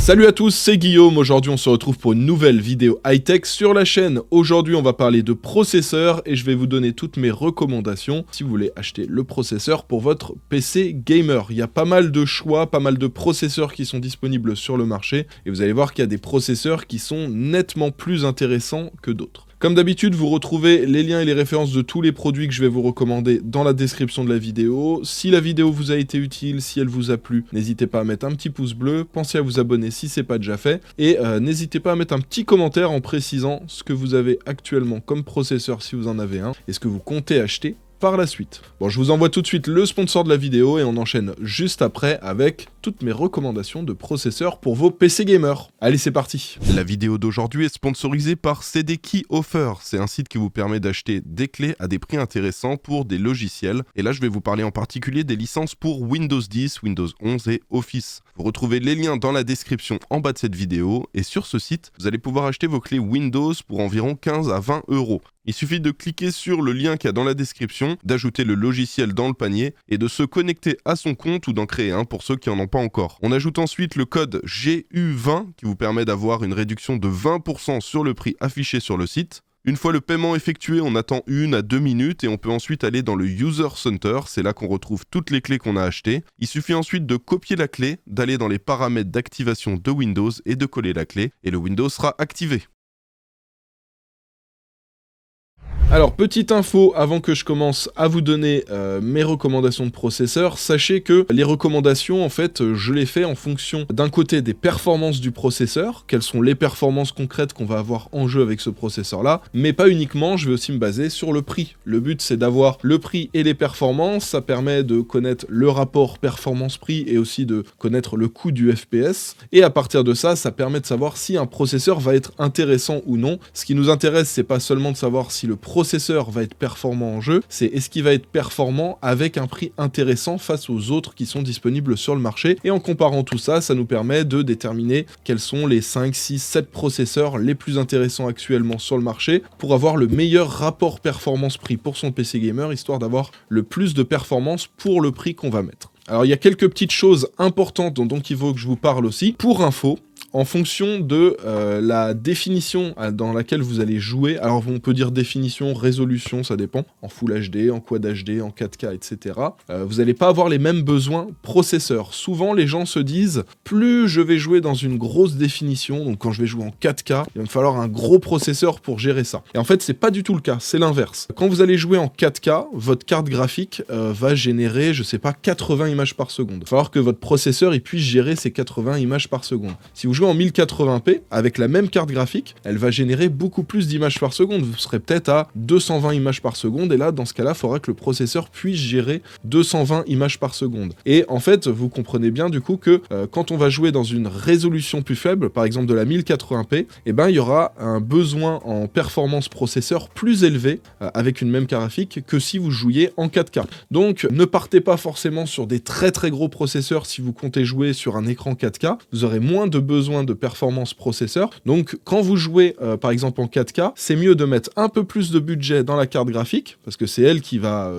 Salut à tous, c'est Guillaume. Aujourd'hui on se retrouve pour une nouvelle vidéo high-tech sur la chaîne. Aujourd'hui on va parler de processeurs et je vais vous donner toutes mes recommandations si vous voulez acheter le processeur pour votre PC gamer. Il y a pas mal de choix, pas mal de processeurs qui sont disponibles sur le marché et vous allez voir qu'il y a des processeurs qui sont nettement plus intéressants que d'autres. Comme d'habitude, vous retrouvez les liens et les références de tous les produits que je vais vous recommander dans la description de la vidéo. Si la vidéo vous a été utile, si elle vous a plu, n'hésitez pas à mettre un petit pouce bleu, pensez à vous abonner si c'est pas déjà fait, et n'hésitez pas à mettre un petit commentaire en précisant ce que vous avez actuellement comme processeur si vous en avez un, et ce que vous comptez acheter par la suite. Bon, je vous envoie tout de suite le sponsor de la vidéo et on enchaîne juste après avec toutes mes recommandations de processeurs pour vos PC gamers. Allez, c'est parti. La vidéo d'aujourd'hui est sponsorisée par CD Key Offer. C'est un site qui vous permet d'acheter des clés à des prix intéressants pour des logiciels. Et là, je vais vous parler en particulier des licences pour Windows 10, Windows 11 et Office. Vous retrouvez les liens dans la description en bas de cette vidéo. Et sur ce site, vous allez pouvoir acheter vos clés Windows pour environ 15 à 20 €. Il suffit de cliquer sur le lien qu'il y a dans la description, d'ajouter le logiciel dans le panier et de se connecter à son compte ou d'en créer un pour ceux qui n'en ont pas encore. On ajoute ensuite le code GU20 qui vous permet d'avoir une réduction de 20% sur le prix affiché sur le site. Une fois le paiement effectué, on attend 1 à 2 minutes et on peut ensuite aller dans le User Center, c'est là qu'on retrouve toutes les clés qu'on a achetées. Il suffit ensuite de copier la clé, d'aller dans les paramètres d'activation de Windows et de coller la clé et le Windows sera activé. Alors, petite info avant que je commence à vous donner mes recommandations de processeurs, sachez que les recommandations, en fait, je les fais en fonction d'un côté des performances du processeur, quelles sont les performances concrètes qu'on va avoir en jeu avec ce processeur-là, mais pas uniquement, je vais aussi me baser sur le prix. Le but, c'est d'avoir le prix et les performances, ça permet de connaître le rapport performance-prix et aussi de connaître le coût du FPS, et à partir de ça, ça permet de savoir si un processeur va être intéressant ou non. Ce qui nous intéresse, c'est pas seulement de savoir si le processeur va être performant en jeu, c'est est-ce qu'il va être performant avec un prix intéressant face aux autres qui sont disponibles sur le marché, et en comparant tout ça, ça nous permet de déterminer quels sont les 5, 6, 7 processeurs les plus intéressants actuellement sur le marché pour avoir le meilleur rapport performance-prix pour son PC gamer, histoire d'avoir le plus de performance pour le prix qu'on va mettre. Alors il y a quelques petites choses importantes dont il faut que je vous parle aussi. Pour info, en fonction de la définition dans laquelle vous allez jouer, alors on peut dire définition, résolution, ça dépend, en Full HD, en Quad HD, en 4K, etc. Vous n'allez pas avoir les mêmes besoins processeurs. Souvent, les gens se disent, plus je vais jouer dans une grosse définition, donc quand je vais jouer en 4K, il va me falloir un gros processeur pour gérer ça. Et en fait, c'est pas du tout le cas, c'est l'inverse. Quand vous allez jouer en 4K, votre carte graphique va générer, je sais pas, 80 images par seconde. Il va falloir que votre processeur il puisse gérer ces 80 images par seconde. Si vous jouez en 1080p, avec la même carte graphique, elle va générer beaucoup plus d'images par seconde. Vous serez peut-être à 220 images par seconde, et là, dans ce cas-là, il faudra que le processeur puisse gérer 220 images par seconde. Et en fait, vous comprenez bien du coup que quand on va jouer dans une résolution plus faible, par exemple de la 1080p, eh ben, il y aura un besoin en performance processeur plus élevé avec une même carte graphique que si vous jouiez en 4K. Donc, ne partez pas forcément sur des très gros processeurs si vous comptez jouer sur un écran 4K. Vous aurez moins de besoin de performance processeur. Donc quand vous jouez par exemple en 4K, c'est mieux de mettre un peu plus de budget dans la carte graphique parce que c'est elle qui va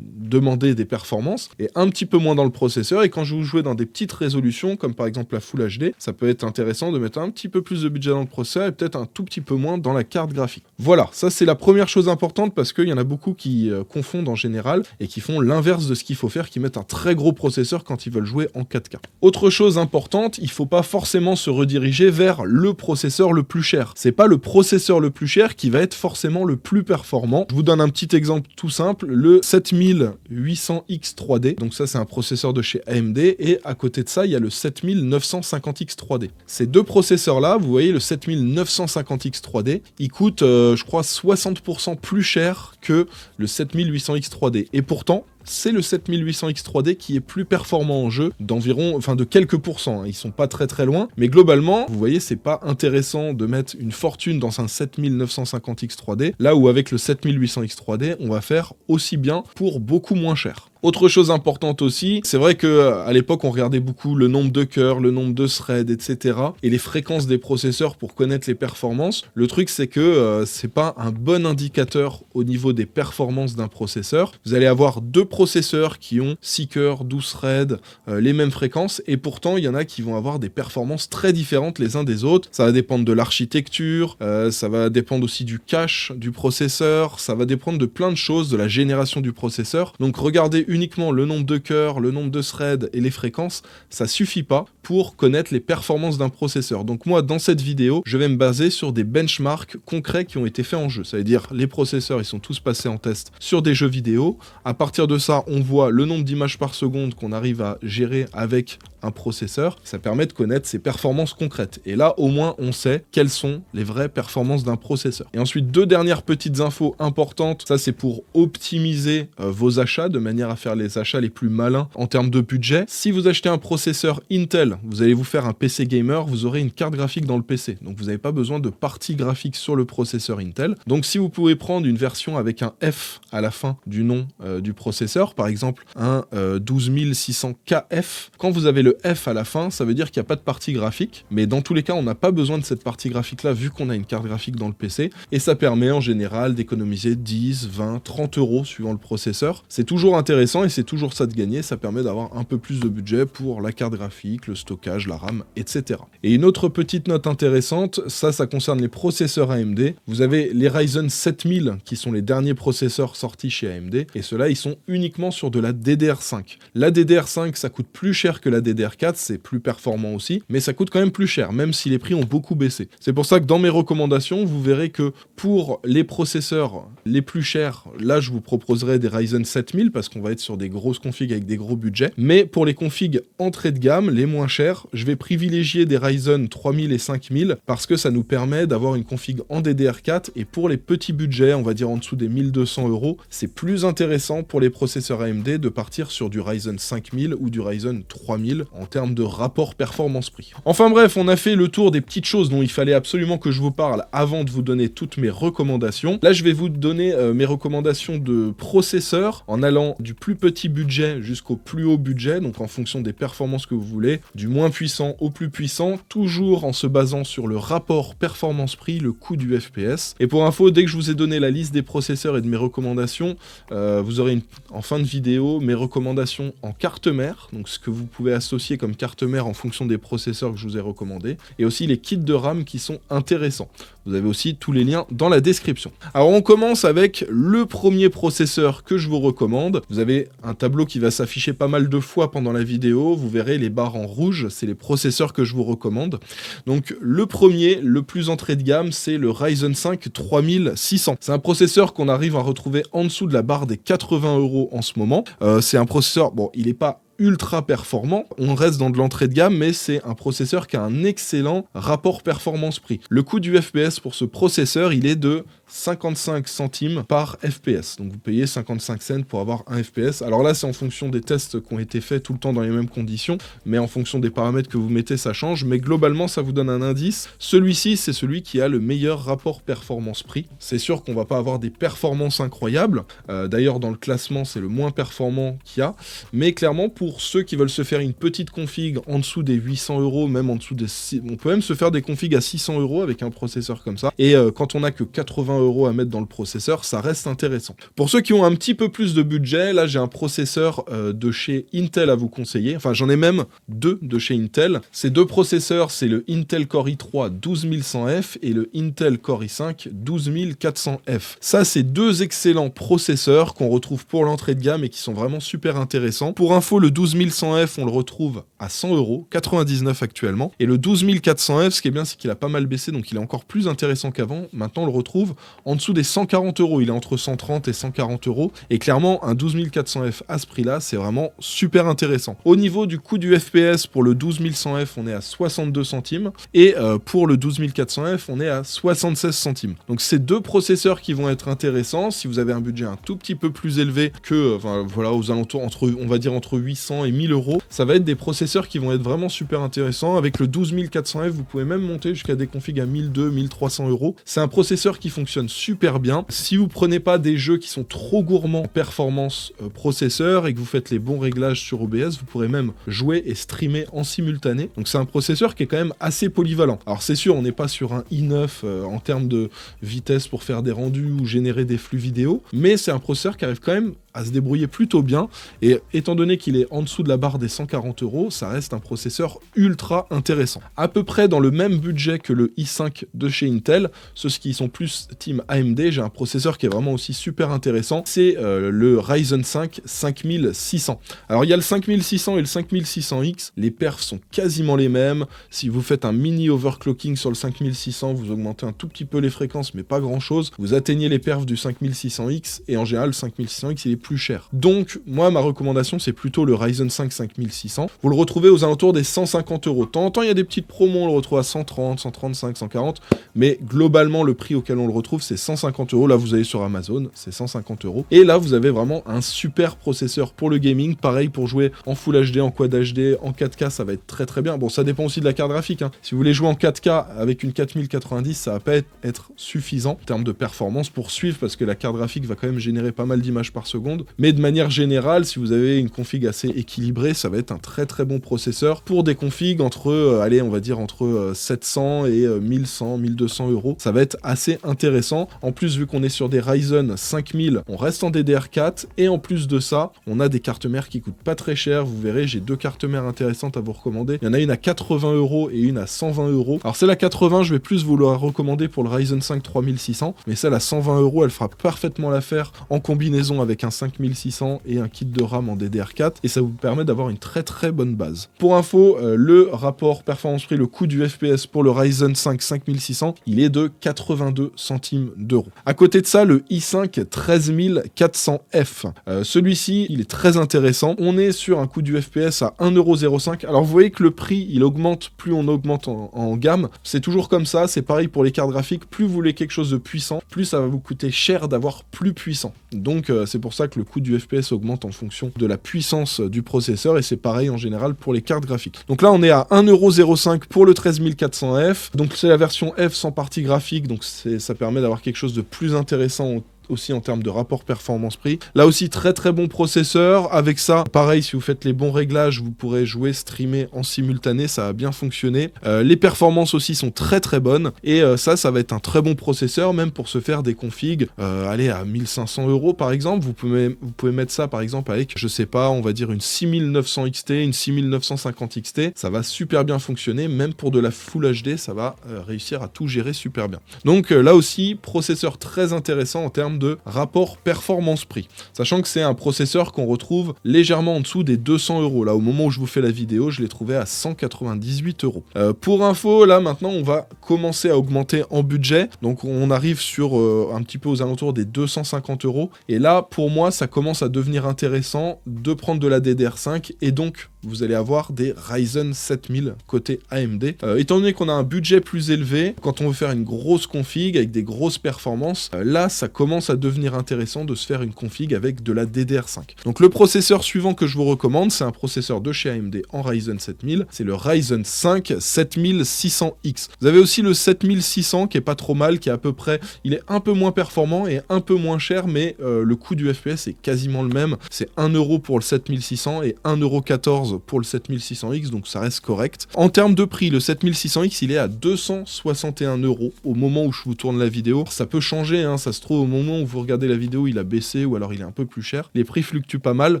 demander des performances, et un petit peu moins dans le processeur. Et quand vous jouez dans des petites résolutions comme par exemple la Full HD, ça peut être intéressant de mettre un petit peu plus de budget dans le processeur et peut-être un tout petit peu moins dans la carte graphique. Voilà, ça c'est la première chose importante parce qu'il y en a beaucoup qui confondent en général et qui font l'inverse de ce qu'il faut faire, qui mettent un très gros processeur quand ils veulent jouer en 4K. Autre chose importante, il faut pas forcément se rediriger vers le processeur le plus cher. C'est pas le processeur le plus cher qui va être forcément le plus performant. Je vous donne un petit exemple tout simple, le 7800X3D. Donc ça, c'est un processeur de chez AMD, et à côté de ça, il y a le 7950X3D. Ces deux processeurs-là, vous voyez, le 7950X3D, il coûte, je crois, 60% plus cher que le 7800X3D. Et pourtant, c'est le 7800X3D qui est plus performant en jeu de quelques pourcents, hein. Ils sont pas très loin, mais globalement, vous voyez, c'est pas intéressant de mettre une fortune dans un 7950X3D, là où avec le 7800X3D, on va faire aussi bien pour beaucoup moins cher. Autre chose importante aussi, c'est vrai que à l'époque on regardait beaucoup le nombre de cœurs, le nombre de threads, etc. et les fréquences des processeurs pour connaître les performances. Le truc c'est que c'est pas un bon indicateur au niveau des performances d'un processeur. Vous allez avoir deux processeurs qui ont 6 cœurs, 12 threads, les mêmes fréquences, et pourtant il y en a qui vont avoir des performances très différentes les uns des autres. Ça va dépendre de l'architecture, ça va dépendre aussi du cache du processeur, ça va dépendre de plein de choses, de la génération du processeur. Donc regardez uniquement le nombre de cœurs, le nombre de threads et les fréquences, ça suffit pas pour connaître les performances d'un processeur. Donc moi, dans cette vidéo, je vais me baser sur des benchmarks concrets qui ont été faits en jeu. Ça veut dire les processeurs, ils sont tous passés en test sur des jeux vidéo. À partir de ça, on voit le nombre d'images par seconde qu'on arrive à gérer avec un processeur. Ça permet de connaître ses performances concrètes. Et là, au moins, on sait quelles sont les vraies performances d'un processeur. Et ensuite, deux dernières petites infos importantes. Ça, c'est pour optimiser vos achats, de manière à faire les achats les plus malins en termes de budget. Si vous achetez un processeur Intel, vous allez vous faire un PC gamer, vous aurez une carte graphique dans le PC. Donc, vous n'avez pas besoin de partie graphique sur le processeur Intel. Donc, si vous pouvez prendre une version avec un F à la fin du nom du processeur, par exemple un 12600KF, quand vous avez le F à la fin, ça veut dire qu'il n'y a pas de partie graphique, mais dans tous les cas, on n'a pas besoin de cette partie graphique-là vu qu'on a une carte graphique dans le PC, et ça permet en général d'économiser 10, 20, 30 euros suivant le processeur. C'est toujours intéressant et c'est toujours ça de gagner, ça permet d'avoir un peu plus de budget pour la carte graphique, le stockage, la RAM, etc. Et une autre petite note intéressante, ça concerne les processeurs AMD. Vous avez les Ryzen 7000 qui sont les derniers processeurs sortis chez AMD, et ceux-là, ils sont uniquement sur de la DDR5. La DDR5, ça coûte plus cher que la DDR4, c'est plus performant aussi, mais ça coûte quand même plus cher, même si les prix ont beaucoup baissé. C'est pour ça que dans mes recommandations, vous verrez que pour les processeurs les plus chers, là je vous proposerai des Ryzen 7000 parce qu'on va être sur des grosses configs avec des gros budgets, mais pour les configs entrée de gamme, les moins chers, je vais privilégier des Ryzen 3000 et 5000 parce que ça nous permet d'avoir une config en DDR4, et pour les petits budgets, on va dire en dessous des 1200 euros, c'est plus intéressant pour les processeurs AMD de partir sur du Ryzen 5000 ou du Ryzen 3000 en termes de rapport performance-prix. Enfin bref, on a fait le tour des petites choses dont il fallait absolument que je vous parle avant de vous donner toutes mes recommandations. Là, je vais vous donner mes recommandations de processeurs en allant du plus petit budget jusqu'au plus haut budget, donc en fonction des performances que vous voulez, du moins puissant au plus puissant, toujours en se basant sur le rapport performance-prix, le coût du FPS. Et pour info, dès que je vous ai donné la liste des processeurs et de mes recommandations, vous aurez en fin de vidéo mes recommandations en carte mère, donc ce que vous pouvez associer comme carte mère en fonction des processeurs que je vous ai recommandés, et aussi les kits de RAM qui sont intéressants. Vous avez aussi tous les liens dans la description. Alors on commence avec le premier processeur que je vous recommande. Vous avez un tableau qui va s'afficher pas mal de fois pendant la vidéo, vous verrez les barres en rouge, c'est les processeurs que je vous recommande. Donc le premier, le plus entrée de gamme, c'est le Ryzen 5 3600. C'est un processeur qu'on arrive à retrouver en dessous de la barre des 80 euros en ce moment. C'est un processeur, bon, il n'est pas ultra performant, on reste dans de l'entrée de gamme, mais c'est un processeur qui a un excellent rapport performance-prix. Le coût du FPS pour ce processeur, il est de 55 centimes par FPS. Donc vous payez 55 cents pour avoir un FPS. Alors là, c'est en fonction des tests qui ont été faits tout le temps dans les mêmes conditions, mais en fonction des paramètres que vous mettez, ça change. Mais globalement, ça vous donne un indice. Celui-ci, c'est celui qui a le meilleur rapport performance-prix. C'est sûr qu'on va pas avoir des performances incroyables. D'ailleurs, dans le classement, c'est le moins performant qu'il y a. Mais clairement, pour ceux qui veulent se faire une petite config en dessous des 800 euros, même en dessous des... On peut même se faire des configs à 600 euros avec un processeur comme ça. Et quand on a que 80 euros à mettre dans le processeur, ça reste intéressant. Pour ceux qui ont un petit peu plus de budget, là j'ai un processeur de chez Intel à vous conseiller. Enfin, j'en ai même deux de chez Intel. Ces deux processeurs, c'est le Intel Core i3 12100F et le Intel Core i5 12400F. Ça, c'est deux excellents processeurs qu'on retrouve pour l'entrée de gamme et qui sont vraiment super intéressants. Pour info, le 12100F, on le retrouve à 100 euros, 99 actuellement. Et le 12400F, ce qui est bien, c'est qu'il a pas mal baissé, donc il est encore plus intéressant qu'avant. Maintenant, on le retrouve en dessous des 140 euros. Il est entre 130 et 140 euros. Et clairement, un 12400F à ce prix-là, c'est vraiment super intéressant. Au niveau du coût du FPS, pour le 12100F, on est à 62 centimes. Et pour le 12400F, on est à 76 centimes. Donc, c'est deux processeurs qui vont être intéressants. Si vous avez un budget un tout petit peu plus élevé que, voilà, aux alentours, on va dire entre 800 et 1000 euros, ça va être des processeurs qui vont être vraiment super intéressants. Avec le 12400F, vous pouvez même monter jusqu'à des configs à 1200, 1300 euros. C'est un processeur qui fonctionne fonctionne super bien. Si vous prenez pas des jeux qui sont trop gourmands en performance processeur et que vous faites les bons réglages sur OBS, vous pourrez même jouer et streamer en simultané. Donc c'est un processeur qui est quand même assez polyvalent. Alors c'est sûr, on n'est pas sur un i9 en termes de vitesse pour faire des rendus ou générer des flux vidéo, mais c'est un processeur qui arrive quand même à se débrouiller plutôt bien, et étant donné qu'il est en dessous de la barre des 140 €, ça reste un processeur ultra intéressant. À peu près dans le même budget que le i5 de chez Intel, ceux qui sont plus team AMD, j'ai un processeur qui est vraiment aussi super intéressant, c'est le Ryzen 5 5600. Alors il y a le 5600 et le 5600X, les perfs sont quasiment les mêmes. Si vous faites un mini overclocking sur le 5600, vous augmentez un tout petit peu les fréquences, mais pas grand chose, vous atteignez les perfs du 5600X, et en général le 5600X il est plus cher. Donc moi ma recommandation c'est plutôt le Ryzen 5 5600. Vous le retrouvez aux alentours des 150 €. De temps en temps il y a des petites promos, on le retrouve à 130, 135, 140, mais globalement le prix auquel on le retrouve c'est 150 €. Là vous allez sur Amazon, c'est 150 €. Et là vous avez vraiment un super processeur pour le gaming, pareil pour jouer en Full HD, en Quad HD, en 4K ça va être très très bien. Bon ça dépend aussi de la carte graphique, hein. Si vous voulez jouer en 4K avec une 4090 ça va pas être suffisant en termes de performance pour suivre, parce que la carte graphique va quand même générer pas mal d'images par seconde. Mais de manière générale, si vous avez une config assez équilibrée, ça va être un très très bon processeur pour des configs entre, allez, on va dire entre 700 et 1100, 1200 €. Ça va être assez intéressant. En plus, vu qu'on est sur des Ryzen 5000, on reste en DDR4, et en plus de ça, on a des cartes mères qui coûtent pas très cher. Vous verrez, j'ai 2 cartes mères intéressantes à vous recommander. Il y en a une à 80 € et une à 120 €. Alors celle à 80, je vais plus vous la recommander pour le Ryzen 5 3600, mais celle à 120 €, elle fera parfaitement l'affaire en combinaison avec un 5600 et un kit de RAM en DDR4, et ça vous permet d'avoir une très très bonne base. Pour info, le rapport performance-prix, le coût du FPS pour le Ryzen 5 5600, il est de 82 centimes d'euros. À côté de ça, le i5 13400F. Celui-ci, il est très intéressant. On est sur un coût du FPS à 1,05 €. Alors vous voyez que le prix, il augmente plus on augmente en gamme. C'est toujours comme ça, c'est pareil pour les cartes graphiques. Plus vous voulez quelque chose de puissant, plus ça va vous coûter cher d'avoir plus puissant. Donc c'est pour ça que le coût du FPS augmente en fonction de la puissance du processeur, et c'est pareil en général pour les cartes graphiques. Donc là on est à 1,05 € pour le 13400F, donc c'est la version F sans partie graphique, donc ça permet d'avoir quelque chose de plus intéressant aussi en termes de rapport performance-prix. Là aussi, très très bon processeur. Avec ça, pareil, si vous faites les bons réglages, vous pourrez jouer, streamer en simultané, ça va bien fonctionner. Les performances aussi sont très très bonnes, et ça va être un très bon processeur, même pour se faire des configs, allez, à 1500 € par exemple. Vous pouvez mettre ça par exemple avec, je sais pas, on va dire une 6900 XT, une 6950 XT, ça va super bien fonctionner, même pour de la Full HD, ça va réussir à tout gérer super bien. Donc là aussi, processeur très intéressant en termes de rapport performance-prix. Sachant que c'est un processeur qu'on retrouve légèrement en dessous des 200 €. Là, au moment où je vous fais la vidéo, je l'ai trouvé à 198 €. Pour info, là maintenant, on va commencer à augmenter en budget. Donc on arrive sur un petit peu aux alentours des 250 €. Et là, pour moi, ça commence à devenir intéressant de prendre de la DDR5, et donc vous allez avoir des Ryzen 7000 côté AMD. Étant donné qu'on a un budget plus élevé, quand on veut faire une grosse config avec des grosses performances, là ça commence à devenir intéressant de se faire une config avec de la DDR5. Donc le processeur suivant que je vous recommande, c'est un processeur de chez AMD en Ryzen 7000, c'est le Ryzen 5 7600X. Vous avez aussi le 7600 qui est pas trop mal, qui est à peu près, il est un peu moins performant et un peu moins cher, mais le coût du FPS est quasiment le même. C'est 1 € pour le 7600 et 1,14 € pour le 7600X, donc ça reste correct. En termes de prix, le 7600X, il est à 261 € au moment où je vous tourne la vidéo. Ça peut changer, hein, ça se trouve au moment où vous regardez la vidéo, il a baissé ou alors il est un peu plus cher. Les prix fluctuent pas mal,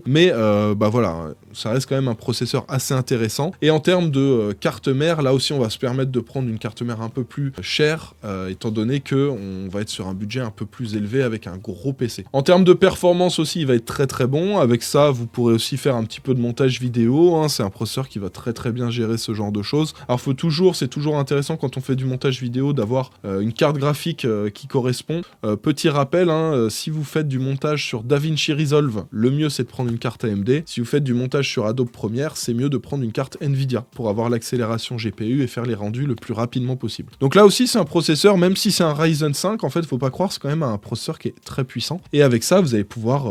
mais voilà, ça reste quand même un processeur assez intéressant. Et en termes de carte mère, là aussi on va se permettre de prendre une carte mère un peu plus chère, étant donné qu'on va être sur un budget un peu plus élevé avec un gros PC. En termes de performance aussi, il va être très très bon. Avec ça, vous pourrez aussi faire un petit peu de montage vidéo, hein. C'est un processeur qui va très très bien gérer ce genre de choses. Alors c'est toujours intéressant quand on fait du montage vidéo d'avoir une carte graphique qui correspond. Petit rappel, hein, si vous faites du montage sur DaVinci Resolve, le mieux c'est de prendre une carte AMD. Si vous faites du montage sur Adobe Premiere, c'est mieux de prendre une carte Nvidia pour avoir l'accélération GPU et faire les rendus le plus rapidement possible. possible. Donc là aussi, c'est un processeur, même si c'est un Ryzen 5, en fait, faut pas croire, c'est quand même un processeur qui est très puissant. Et avec ça, vous allez pouvoir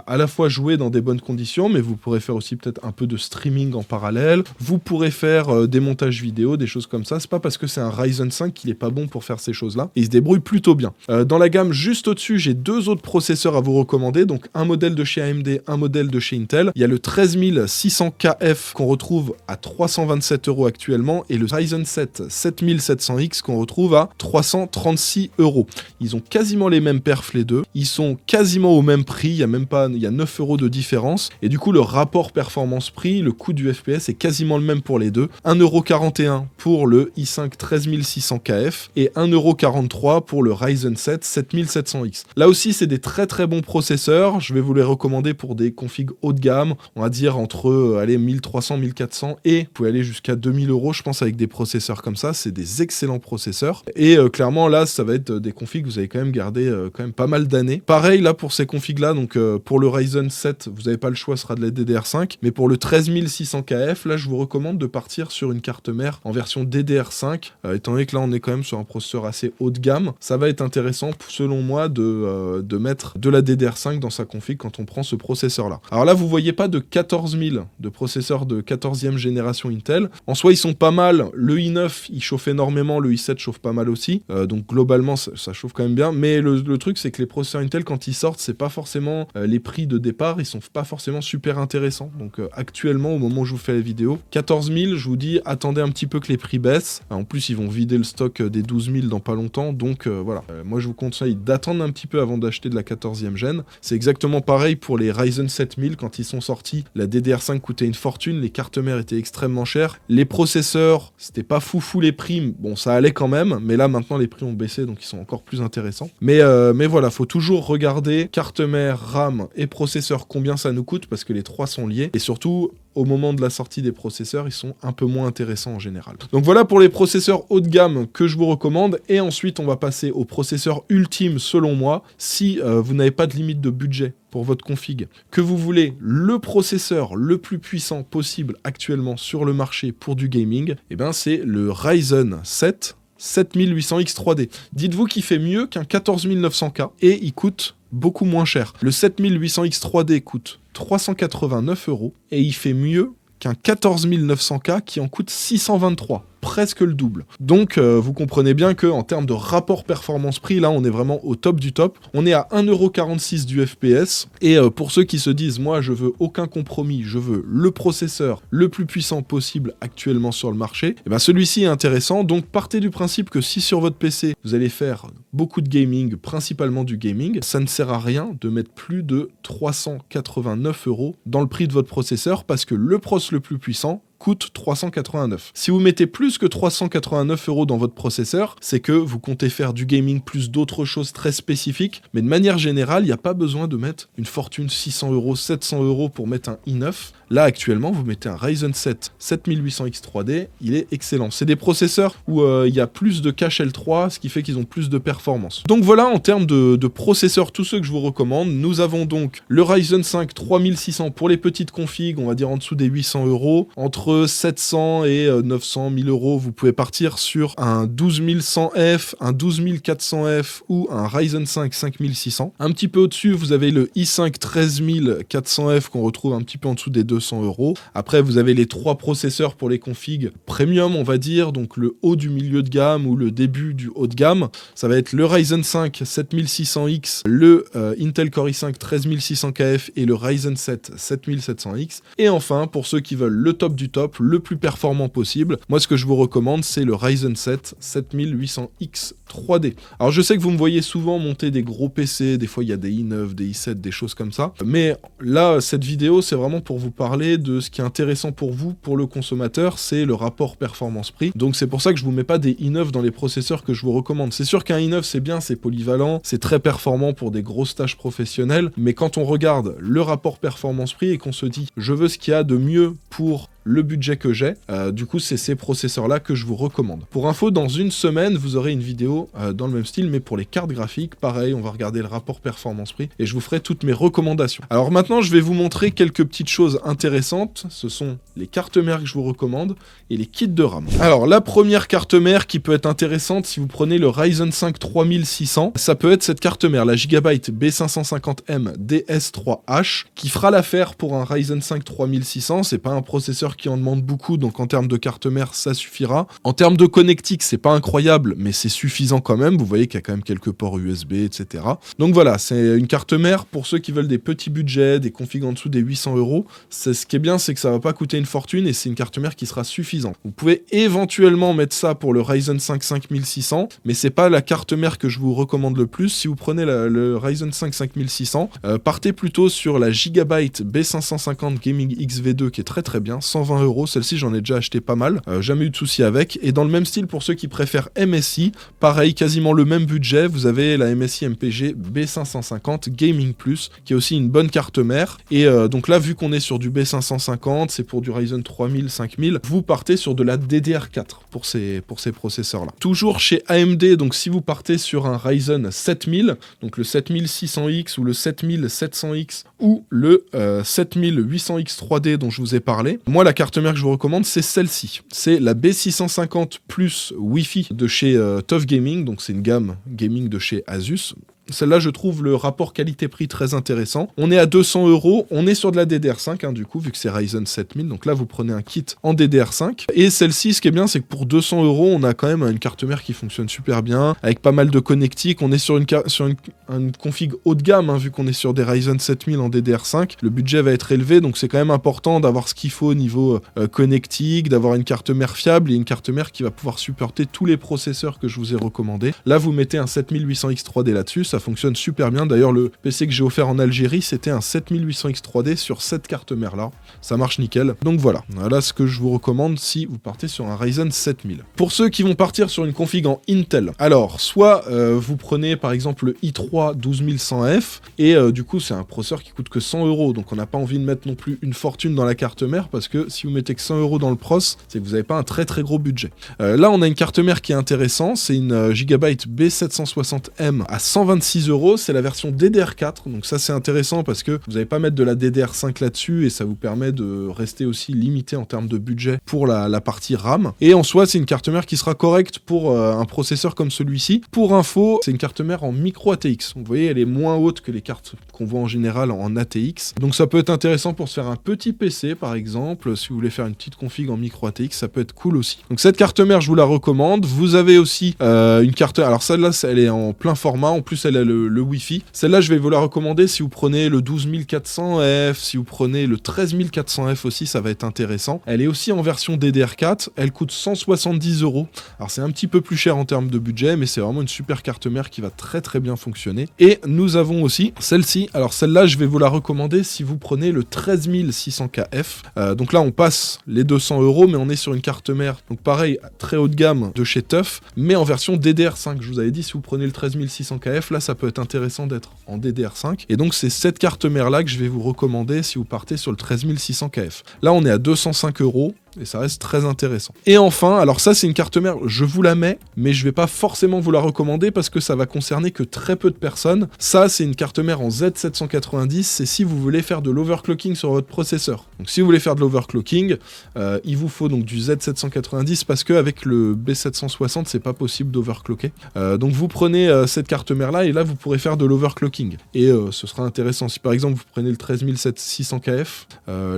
à la fois jouer dans des bonnes conditions, mais vous pourrez faire aussi peut-être un peu de streaming en parallèle. Vous pourrez faire des montages vidéo, des choses comme ça. C'est pas parce que c'est un Ryzen 5 qu'il est pas bon pour faire ces choses-là. Et il se débrouille plutôt bien. Dans la gamme juste au-dessus, j'ai deux autres processeurs à vous recommander. Donc un modèle de chez AMD, un modèle de chez Intel. Il y a le 13600KF qu'on retrouve à 327 € actuellement et le Ryzen 7 7700X qu'on retrouve à 336 €. Ils ont quasiment les mêmes perfs les deux. Ils sont quasiment au même prix. Il y a 9 € de différence. Et du coup, le rapport performance-prix, le coût du FPS est quasiment le même pour les deux. 1,41 € pour le i5 13600KF et 1,43 € pour le Ryzen 7 7700X. Là aussi, c'est des très très bons processeurs. Je vais vous les recommander pour des configs haut de gamme. On va dire entre 1300, 1400 et vous pouvez aller jusqu'à 2000 €, je pense, avec des processeurs comme ça. C'est des excellents processeurs. Et clairement, là, ça va être des configs que vous allez quand même garder quand même pas mal d'années. Pareil, là, pour ces configs-là, donc pour le Ryzen 7, vous n'avez pas le choix, ce sera de la DDR5. Mais pour le 13600KF, là, je vous recommande de partir sur une carte mère en version DDR5. Étant donné que là, on est quand même sur un processeur assez haut de gamme, ça va être intéressant, selon moi, de mettre de la DDR5 dans sa config quand on prend ce processeur-là. Alors là, vous voyez pas de 14 000 de processeurs de 14e génération Intel. En soi, ils sont pas mal. Le i9, il chauffe énormément. Le i7 chauffe pas mal aussi. Donc globalement, ça chauffe quand même bien. Mais le truc, c'est que les processeurs Intel, quand ils sortent, c'est pas forcément les prix de départ. Ils sont pas forcément super intéressants. Donc actuellement, au moment où je vous fais la vidéo, 14 000, je vous dis, attendez un petit peu que les prix baissent. En plus, ils vont vider le stock des 12 000 dans pas longtemps. Donc voilà. Moi, je vous conseille d'attendre un petit peu avant d'acheter de la 14e gêne. C'est exactement pareil pour les Ryzen 7000. Quand ils sont sortis, la DDR5 coûtait une fortune. Les cartes mères étaient extrêmement chères. Les processeurs, c'était pas foufou les prix. Bon, ça allait quand même. Mais là, maintenant, les prix ont baissé. Donc, ils sont encore plus intéressants. Mais voilà, faut toujours regarder carte mère, RAM et processeur, combien ça nous coûte. Parce que les trois sont liés. Et surtout, au moment de la sortie des processeurs, ils sont un peu moins intéressants en général. Donc voilà pour les processeurs haut de gamme que je vous recommande. Et ensuite, on va passer au processeur ultime selon moi. Si vous n'avez pas de limite de budget pour votre config, que vous voulez le processeur le plus puissant possible actuellement sur le marché pour du gaming, eh ben c'est le Ryzen 7 7800X 3D. Dites-vous qu'il fait mieux qu'un 14900K et il coûte beaucoup moins cher. Le 7800X 3D coûte 389 € et il fait mieux qu'un 14900K qui en coûte 623. Presque le double. Donc vous comprenez bien qu'en termes de rapport performance-prix, là on est vraiment au top du top. On est à 1,46 € du FPS. Et pour ceux qui se disent, moi je veux aucun compromis, je veux le processeur le plus puissant possible actuellement sur le marché, et ben celui-ci est intéressant. Donc partez du principe que si sur votre PC vous allez faire beaucoup de gaming, principalement du gaming, ça ne sert à rien de mettre plus de 389 € dans le prix de votre processeur parce que le pros le plus puissant coûte 389. Si vous mettez plus que 389 € dans votre processeur, c'est que vous comptez faire du gaming plus d'autres choses très spécifiques, mais de manière générale, il n'y a pas besoin de mettre une fortune 600 €, 700 € pour mettre un i9. Là, actuellement, vous mettez un Ryzen 7 7800X 3D, il est excellent. C'est des processeurs où il y a plus de cache L3, ce qui fait qu'ils ont plus de performance. Donc voilà, en termes de processeurs, tous ceux que je vous recommande. Nous avons donc le Ryzen 5 3600 pour les petites configs, on va dire en dessous des 800 €. Entre 700 et 900 000 €, vous pouvez partir sur un 12100F, un 12400F ou un Ryzen 5 5600. Un petit peu au-dessus, vous avez le i5 13400F qu'on retrouve un petit peu en dessous des 200 €. Après, vous avez les trois processeurs pour les configs premium, on va dire, donc le haut du milieu de gamme ou le début du haut de gamme. Ça va être le Ryzen 5 7600X, le Intel Core i5 13600KF et le Ryzen 7 7700X. Et enfin, pour ceux qui veulent le top du top, le plus performant possible, moi ce que je vous recommande c'est le Ryzen 7 7800X 3D. Alors je sais que vous me voyez souvent monter des gros PC, des fois il y a des i9, des i7, des choses comme ça, mais là cette vidéo c'est vraiment pour vous parler de ce qui est intéressant pour vous, pour le consommateur, c'est le rapport performance-prix. Donc c'est pour ça que je vous mets pas des i9 dans les processeurs que je vous recommande. C'est sûr qu'un i9 c'est bien, c'est polyvalent, c'est très performant pour des grosses tâches professionnelles, mais quand on regarde le rapport performance-prix et qu'on se dit je veux ce qu'il y a de mieux pour le budget que j'ai. Du coup, c'est ces processeurs-là que je vous recommande. Pour info, dans une semaine, vous aurez une vidéo dans le même style, mais pour les cartes graphiques, pareil, on va regarder le rapport performance-prix et je vous ferai toutes mes recommandations. Alors maintenant, je vais vous montrer quelques petites choses intéressantes. Ce sont les cartes mères que je vous recommande et les kits de RAM. Alors, la première carte mère qui peut être intéressante si vous prenez le Ryzen 5 3600, ça peut être cette carte mère, la Gigabyte B550M DS3H, qui fera l'affaire pour un Ryzen 5 3600. C'est pas un processeur qui en demande beaucoup, donc en termes de carte mère, ça suffira. En termes de connectique, c'est pas incroyable, mais c'est suffisant quand même. Vous voyez qu'il y a quand même quelques ports USB, etc. Donc voilà, c'est une carte mère pour ceux qui veulent des petits budgets, des configs en dessous des 800 €. Ce qui est bien, c'est que ça va pas coûter une fortune et c'est une carte mère qui sera suffisante. Vous pouvez éventuellement mettre ça pour le Ryzen 5 5600, mais c'est pas la carte mère que je vous recommande le plus. Si vous prenez le Ryzen 5 5600, partez plutôt sur la Gigabyte B550 Gaming XV2 qui est très très bien, 120 €. Celle-ci, j'en ai déjà acheté pas mal, jamais eu de souci avec. Et dans le même style, pour ceux qui préfèrent MSI, pareil, quasiment le même budget, vous avez la MSI MPG B550 Gaming Plus, qui est aussi une bonne carte mère. Et donc là, vu qu'on est sur du B550, c'est pour du Ryzen 3000, 5000, vous partez sur de la DDR4 pour ces processeurs-là. Toujours chez AMD, donc si vous partez sur un Ryzen 7000, donc le 7600X ou le 7700X ou le 7800X 3D dont je vous ai parlé, moi la carte mère que je vous recommande, c'est celle-ci. C'est la B650 Plus Wi-Fi de chez TUF Gaming, donc c'est une gamme gaming de chez Asus. Celle-là, je trouve le rapport qualité-prix très intéressant. On est à 200 €, on est sur de la DDR5, du coup, vu que c'est Ryzen 7000. Donc là, vous prenez un kit en DDR5. Et celle-ci, ce qui est bien, c'est que pour 200 €, on a quand même une carte mère qui fonctionne super bien, avec pas mal de connectiques. On est sur une config haut de gamme, vu qu'on est sur des Ryzen 7000 en DDR5. Le budget va être élevé, donc c'est quand même important d'avoir ce qu'il faut au niveau connectique, d'avoir une carte mère fiable et une carte mère qui va pouvoir supporter tous les processeurs que je vous ai recommandés. Là, vous mettez un 7800X 3D là-dessus, ça fonctionne super bien. D'ailleurs, le PC que j'ai offert en Algérie, c'était un 7800X 3D sur cette carte mère là. Ça marche nickel. Donc voilà ce que je vous recommande si vous partez sur un Ryzen 7000. Pour ceux qui vont partir sur une config en Intel, alors soit vous prenez par exemple le i3 12100F et du coup c'est un processeur qui coûte que 100 €, donc on n'a pas envie de mettre non plus une fortune dans la carte mère parce que si vous mettez que 100 € dans le pros, c'est que vous n'avez pas un très très gros budget. Là on a une carte mère qui est intéressante, c'est une Gigabyte B760M à 126 €, c'est la version DDR4, donc ça c'est intéressant parce que vous n'allez pas mettre de la DDR5 là-dessus et ça vous permet de rester aussi limité en termes de budget pour la partie RAM. Et en soi c'est une carte mère qui sera correcte pour un processeur comme celui-ci. Pour info, c'est une carte mère en micro ATX, vous voyez elle est moins haute que les cartes qu'on voit en général en ATX, donc ça peut être intéressant pour se faire un petit PC par exemple, si vous voulez faire une petite config en micro ATX, ça peut être cool aussi. Donc cette carte mère je vous la recommande. Vous avez aussi une carte, alors celle-là elle est en plein format, en plus elle a le Wi-Fi. Celle-là, je vais vous la recommander si vous prenez le 12400F, si vous prenez le 13400F aussi, ça va être intéressant. Elle est aussi en version DDR4, elle coûte 170 €. Alors c'est un petit peu plus cher en termes de budget, mais c'est vraiment une super carte mère qui va très très bien fonctionner. Et nous avons aussi celle-ci. Alors celle-là, je vais vous la recommander si vous prenez le 13600KF. Donc là, on passe les 200 €, mais on est sur une carte mère, donc pareil, très haut de gamme de chez TUF, mais en version DDR5. Je vous avais dit, si vous prenez le 13600KF, là, ça peut être intéressant d'être en DDR5. Et donc, c'est cette carte mère-là que je vais vous recommander si vous partez sur le 13600KF. Là, on est à 205 €. Et ça reste très intéressant. Et enfin, alors ça c'est une carte mère, je vous la mets, mais je vais pas forcément vous la recommander parce que ça va concerner que très peu de personnes. Ça c'est une carte mère en Z790, c'est si vous voulez faire de l'overclocking sur votre processeur. Donc si vous voulez faire de l'overclocking, il vous faut donc du Z790 parce qu'avec le B760 c'est pas possible d'overclocker. Donc vous prenez cette carte mère là et là vous pourrez faire de l'overclocking. Et ce sera intéressant. Si par exemple vous prenez le 13600KF,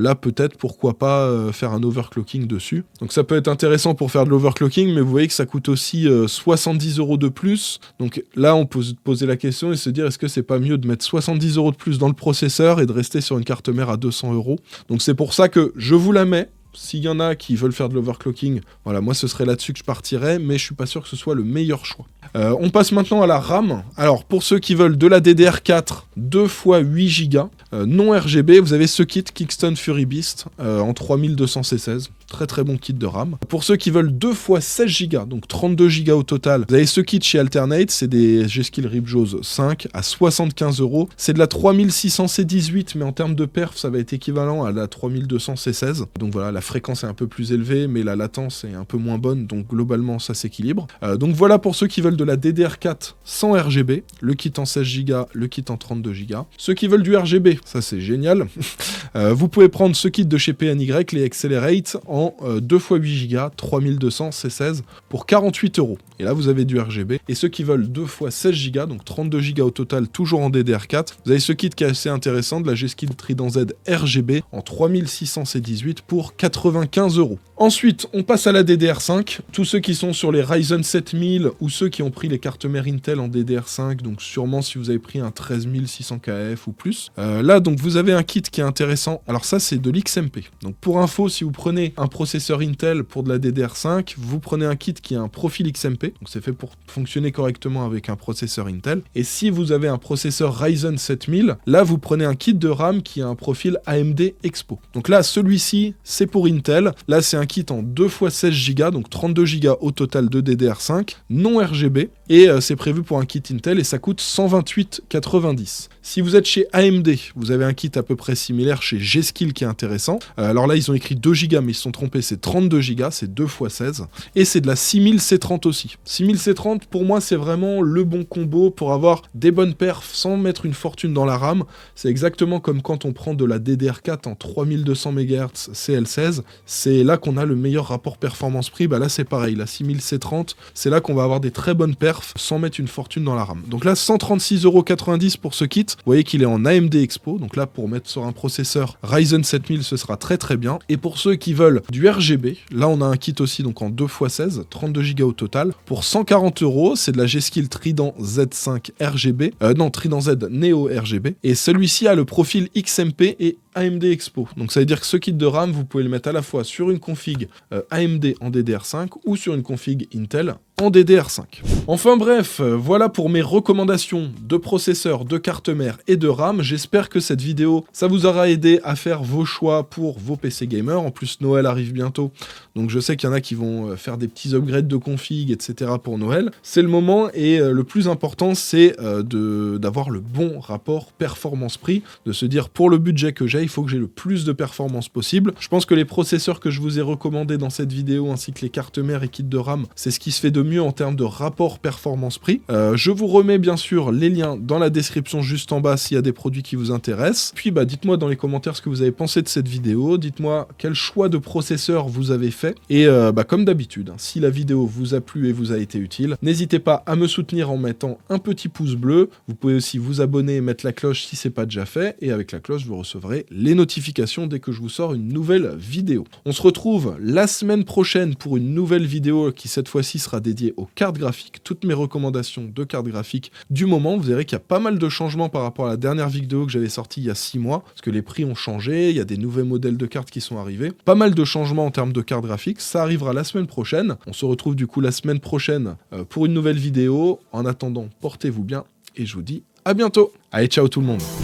là peut-être pourquoi pas faire un overclocking dessus. Donc ça peut être intéressant pour faire de l'overclocking, mais vous voyez que ça coûte aussi 70 € de plus. Donc là, on peut se poser la question et se dire, est-ce que c'est pas mieux de mettre 70 € de plus dans le processeur et de rester sur une carte mère à 200 €? Donc c'est pour ça que je vous la mets. S'il y en a qui veulent faire de l'overclocking, voilà, moi ce serait là-dessus que je partirais, mais je suis pas sûr que ce soit le meilleur choix. On passe maintenant à la RAM. Alors pour ceux qui veulent de la DDR4 2 x 8 Go, non RGB, vous avez ce kit Kingston Fury Beast en 3200 C16. Très très bon kit de RAM. Pour ceux qui veulent 2 fois 16 Go, donc 32 Go au total, vous avez ce kit chez Alternate, c'est des G-Skill Ripjaws 5 à 75 €. C'est de la 3600 C18, mais en termes de perf, ça va être équivalent à la 3200 C16. Donc voilà, la fréquence est un peu plus élevée, mais la latence est un peu moins bonne, donc globalement ça s'équilibre. Donc voilà pour ceux qui veulent de la DDR4 sans RGB, le kit en 16 Go, le kit en 32 Go. Ceux qui veulent du RGB, ça c'est génial. Vous pouvez prendre ce kit de chez PNY, les Accelerate, en 2 x 8 Go, 3200 C16 pour 48 €. Et là vous avez du RGB. Et ceux qui veulent 2 x 16 Go, donc 32 Go au total, toujours en DDR4, vous avez ce kit qui est assez intéressant, de la G-Skill Trident Z RGB en 3600 C18 pour 95 €. Ensuite, on passe à la DDR5. Tous ceux qui sont sur les Ryzen 7000 ou ceux qui ont pris les cartes mères Intel en DDR5, donc sûrement si vous avez pris un 13600 KF ou plus. Là, donc vous avez un kit qui est intéressant. Alors ça, c'est de l'XMP. Donc pour info, si vous prenez un processeur Intel pour de la DDR5, vous prenez un kit qui a un profil XMP. Donc c'est fait pour fonctionner correctement avec un processeur Intel. Et si vous avez un processeur Ryzen 7000, là, vous prenez un kit de RAM qui a un profil AMD Expo. Donc là, celui-ci, c'est pour Intel. Là, c'est un kit en 2 x 16 Go, donc 32 Go au total de DDR5, non RGB, et c'est prévu pour un kit Intel et ça coûte 128,90 €. Si vous êtes chez AMD, vous avez un kit à peu près similaire chez G-Skill qui est intéressant. Alors là, ils ont écrit 2 Go, mais ils se sont trompés, c'est 32 Go, c'est 2 x 16, et c'est de la 6000 C30 aussi. 6000 C30, pour moi, c'est vraiment le bon combo pour avoir des bonnes perfs sans mettre une fortune dans la RAM. C'est exactement comme quand on prend de la DDR4 en 3200 MHz CL16, c'est là qu'on a le meilleur rapport performance-prix. Bah là, c'est pareil, la 6000 C30, c'est là qu'on va avoir des très bonnes perfs sans mettre une fortune dans la RAM. Donc là, 136,90 € pour ce kit. Vous voyez qu'il est en AMD Expo, donc là, pour mettre sur un processeur Ryzen 7000, ce sera très très bien. Et pour ceux qui veulent du RGB, là, on a un kit aussi, donc en 2 x 16, 32 Go au total, pour 140 €. C'est de la G-Skill Trident Z5 RGB, Trident Z Neo RGB. Et celui-ci a le profil XMP et AMD Expo. Donc ça veut dire que ce kit de RAM, vous pouvez le mettre à la fois sur une config AMD en DDR5 ou sur une config Intel en DDR5. Enfin bref, voilà pour mes recommandations de processeurs, de carte mère et de RAM. J'espère que cette vidéo, ça vous aura aidé à faire vos choix pour vos PC gamers. En plus, Noël arrive bientôt, donc je sais qu'il y en a qui vont faire des petits upgrades de config, etc. pour Noël. C'est le moment et le plus important, c'est d'avoir le bon rapport performance-prix, de se dire pour le budget que j'ai, il faut que j'ai le plus de performance possible. Je pense que les processeurs que je vous ai recommandés dans cette vidéo, ainsi que les cartes mères et kits de RAM, c'est ce qui se fait de mieux en termes de rapport performance-prix. Je vous remets bien sûr les liens dans la description juste en bas s'il y a des produits qui vous intéressent. Puis dites-moi dans les commentaires ce que vous avez pensé de cette vidéo, dites-moi quel choix de processeur vous avez fait. Et comme d'habitude, si la vidéo vous a plu et vous a été utile, n'hésitez pas à me soutenir en mettant un petit pouce bleu. Vous pouvez aussi vous abonner et mettre la cloche si c'est pas déjà fait. Et avec la cloche, vous recevrez les notifications dès que je vous sors une nouvelle vidéo. On se retrouve la semaine prochaine pour une nouvelle vidéo qui cette fois-ci sera dédiée aux cartes graphiques. Toutes mes recommandations de cartes graphiques du moment. Vous verrez qu'il y a pas mal de changements par rapport à la dernière vidéo que j'avais sortie il y a 6 mois, parce que les prix ont changé, il y a des nouveaux modèles de cartes qui sont arrivés. Pas mal de changements en termes de cartes graphiques. Ça arrivera la semaine prochaine. On se retrouve du coup la semaine prochaine pour une nouvelle vidéo. En attendant, portez-vous bien et je vous dis à bientôt. Allez, ciao tout le monde.